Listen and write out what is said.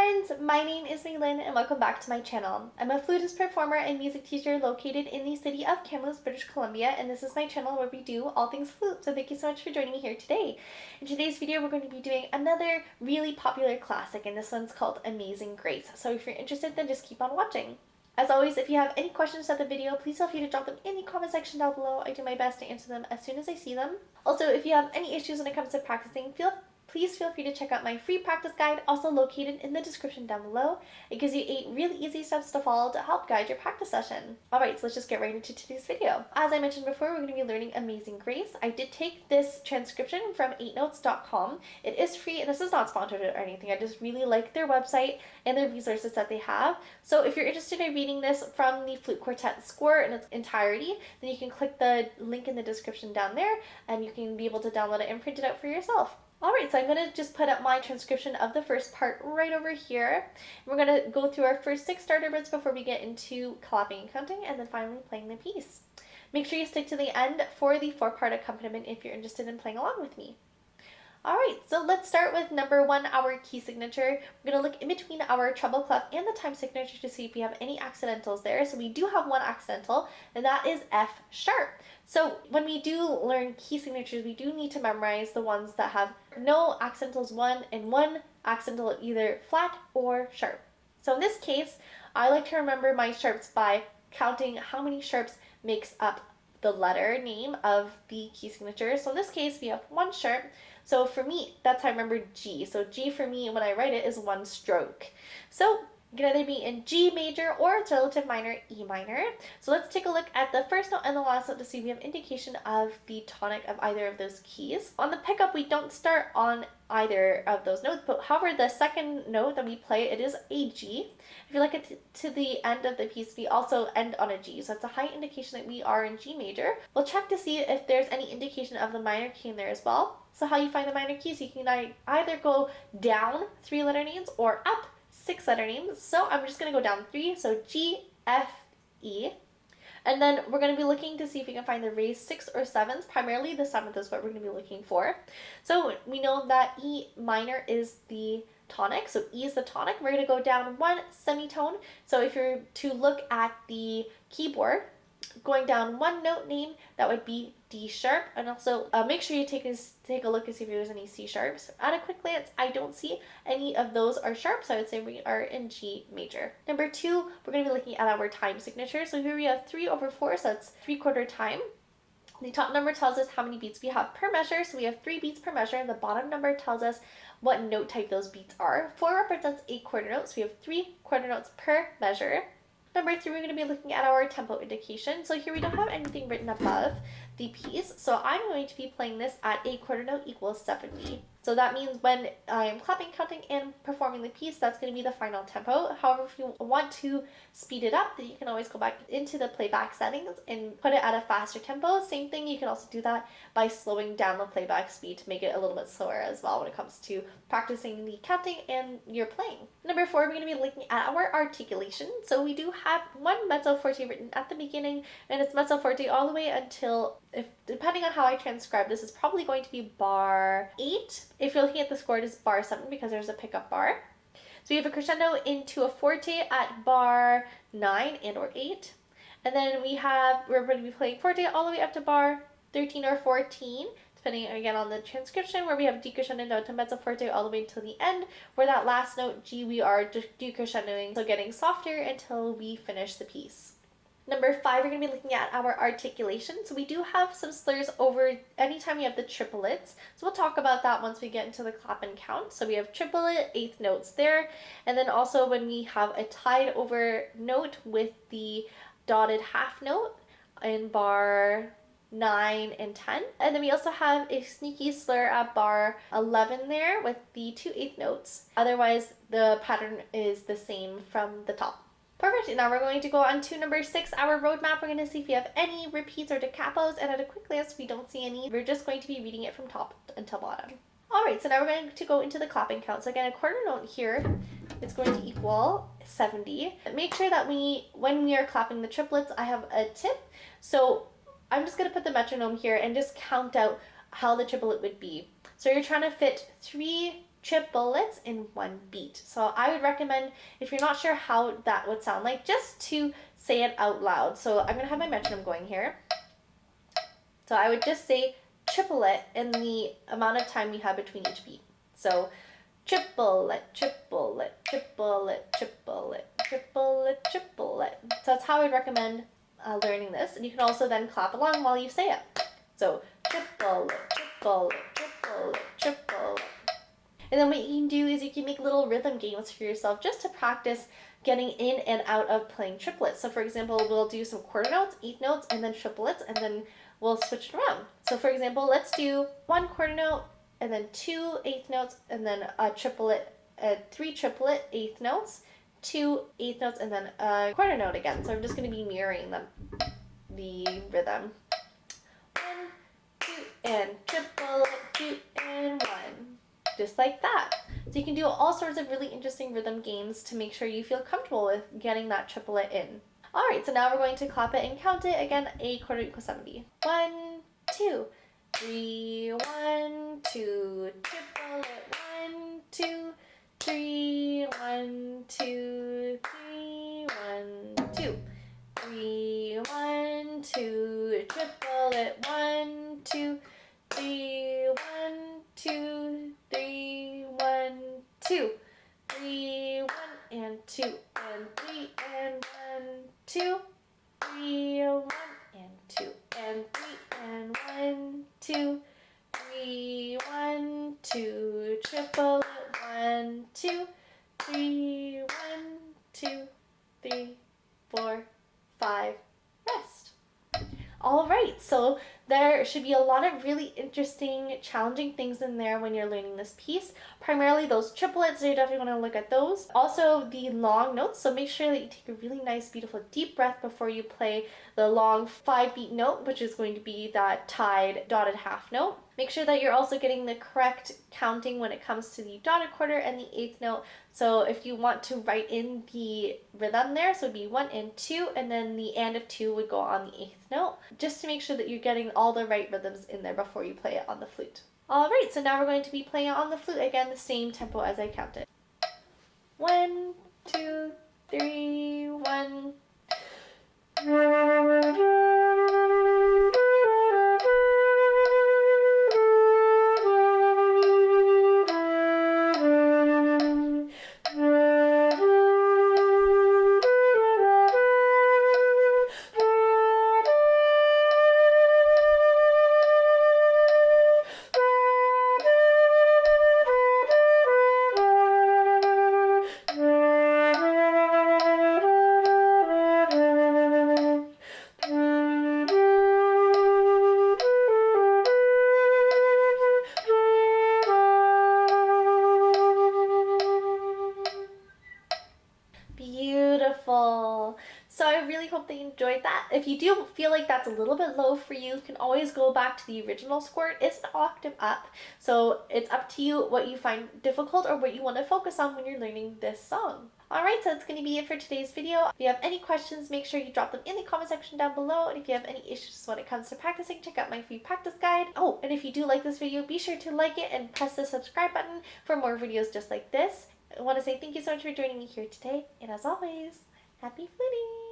friends, my name is Mailynn and welcome back to my channel. I'm a flutist, performer, and music teacher located in the city of Kamloops, British Columbia, and this is my channel where we do all things flute, so thank you so much for joining me here today. In today's video, we're going to be doing another really popular classic, and this one's called Amazing Grace, so if you're interested, then just keep on watching. As always, if you have any questions about the video, please feel free to drop them in the comment section down below. I do my best to answer them as soon as I see them. Also, if you have any issues when it comes to practicing, please feel free to check out my free practice guide, also located in the description down below. It gives you 8 really easy steps to follow to help guide your practice session. Alright, so let's just get right into today's video. As I mentioned before, we're going to be learning Amazing Grace. I did take this transcription from 8notes.com. It is free, and this is not sponsored or anything. I just really like their website and their resources that they have. So if you're interested in reading this from the flute quartet score in its entirety, then you can click the link in the description down there, and you can be able to download it and print it out for yourself. Alright, so I'm going to just put up my transcription of the first part right over here. We're going to go through our first 6 starter bits before we get into clapping and counting, and then finally playing the piece. Make sure you stick to the end for the 4-part accompaniment if you're interested in playing along with me. Alright, so let's start with number 1, our key signature. We're going to look in between our treble clef and the time signature to see if we have any accidentals there. So we do have one accidental, and that is F sharp. So when we do learn key signatures, we do need to memorize the ones that have no accidentals 1 and 1 accidental, either flat or sharp. So in this case, I like to remember my sharps by counting how many sharps makes up the letter name of the key signature. So in this case, we have 1 sharp. So for me, that's how I remember G. So G for me, when I write it, is 1 stroke. So it can either be in G major or its relative minor, E minor. So let's take a look at the first note and the last note to see if we have indication of the tonic of either of those keys. On the pickup, we don't start on either of those notes, but however, the second note that we play, it is a G. If you look at to the end of the piece, we also end on a G, so it's a high indication that we are in G major. We'll check to see if there's any indication of the minor key in there as well. So how you find the minor keys, you can either go down 3 letter names or up 6 letter names. So I'm just going to go down 3, so G, F, E. And then we're going to be looking to see if we can find the raised 6th or 7th. Primarily the 7th is what we're going to be looking for. So we know that E minor is the tonic, so E is the tonic. We're going to go down 1 semitone. So if you're to look at the keyboard, going down 1 note name, that would be D sharp. And also make sure you take a look and see if there's any C sharps. At a quick glance, I don't see any of those are sharp, so I would say we are in G major. Number 2, we're going to be looking at our time signature. So here we have 3/4, so that's 3/4 time. The top number tells us how many beats we have per measure, so we have 3 beats per measure, and the bottom number tells us what note type those beats are. 4 represents a quarter note, so we have 3 quarter notes per measure. Number 3, we're going to be looking at our tempo indication. So here we don't have anything written above the piece, so I'm going to be playing this at a quarter note equals 70. So that means when I'm clapping, counting, and performing the piece, that's going to be the final tempo. However, if you want to speed it up, then you can always go back into the playback settings and put it at a faster tempo. Same thing, you can also do that by slowing down the playback speed to make it a little bit slower as well when it comes to practicing the counting and your playing. Number 4, we're going to be looking at our articulation. So we do have 1 mezzo forte written at the beginning, and it's mezzo forte all the way until, depending on how I transcribe this, is probably going to be bar 8. If you're looking at the score, it is bar 7 because there's a pickup bar. So we have a crescendo into a forte at bar 9 and or 8. And then we're going to be playing forte all the way up to bar 13 or 14, depending again on the transcription, where we have decrescendo to mezzo forte all the way until the end, where that last note G we are decrescendoing, so getting softer until we finish the piece. Number 5, we're going to be looking at our articulation. So we do have some slurs over anytime we have the triplets. So we'll talk about that once we get into the clap and count. So we have triplet, 8th notes there. And then also when we have a tied over note with the dotted half note in bar 9 and 10. And then we also have a sneaky slur at bar 11 there with the 2 8th notes. Otherwise, the pattern is the same from the top. Perfect, now we're going to go on to number 6, our roadmap. We're going to see if we have any repeats or da capos, and at a quick glance, we don't see any. We're just going to be reading it from top until bottom. Alright, so now we're going to go into the clapping count. So again, a quarter note here is going to equal 70. Make sure that when we are clapping the triplets, I have a tip. So I'm just going to put the metronome here and just count out how the triplet would be. So you're trying to fit 3 triplets in one beat. So I would recommend, if you're not sure how that would sound like, just to say it out loud. So I'm gonna have my metronome going here. So I would just say triplet in the amount of time we have between each beat. So triplet, triplet, triplet, triplet, triplet, triplet. So that's how I'd recommend learning this. And you can also then clap along while you say it. So triplet, triplet, triplet, triplet. And then what you can do is you can make little rhythm games for yourself just to practice getting in and out of playing triplets. So for example, we'll do some quarter notes, eighth notes, and then triplets, and then we'll switch it around. So for example, let's do 1 quarter note, and then 2 eighth notes, and then a triplet, 3 triplet eighth notes, 2 eighth notes, and then a quarter note again. So I'm just going to be mirroring them, the rhythm. 1, 2, and triplet, 2, and 1. Just like that. So you can do all sorts of really interesting rhythm games to make sure you feel comfortable with getting that triplet in. Alright, so now we're going to clap it and count it. Again, a quarter equals 70. 1, 2, 3, 1, 2, triplet, 1, 2, 3, 1, 2, 3, 1, 2, 3, 1, 2, triplet, 1, 2, 3, 1, 2, 3, 1, 2, 3, 1, and 2, and 3, and 1, 2, 3, 1, and 2, and 3, and 1, 2, 3, 1, 2, triplet, 1, 2, 3, 1, 2, 3, 4, 5, rest. Alright, so there should be a lot of really interesting, challenging things in there when you're learning this piece. Primarily those triplets, so you definitely want to look at those. Also the long notes, so make sure that you take a really nice, beautiful, deep breath before you play the long 5-beat note, which is going to be that tied dotted half note. Make sure that you're also getting the correct counting when it comes to the dotted quarter and the eighth note. So if you want to write in the rhythm there, so it'd be 1 and 2, and then the and of 2 would go on the eighth note, just to make sure that you're getting all the right rhythms in there before you play it on the flute. Alright, so now we're going to be playing it on the flute again, the same tempo as I counted. 1, 2, 3, 1. Beautiful. So I really hope that you enjoyed that. If you do feel like that's a little bit low for you, you can always go back to the original score. It's an octave up, so it's up to you what you find difficult or what you want to focus on when you're learning this song. Alright, so that's going to be it for today's video. If you have any questions, make sure you drop them in the comment section down below. And if you have any issues when it comes to practicing, check out my free practice guide. Oh, and if you do like this video, be sure to like it and press the subscribe button for more videos just like this. I want to say thank you so much for joining me here today, and as always, happy fluting!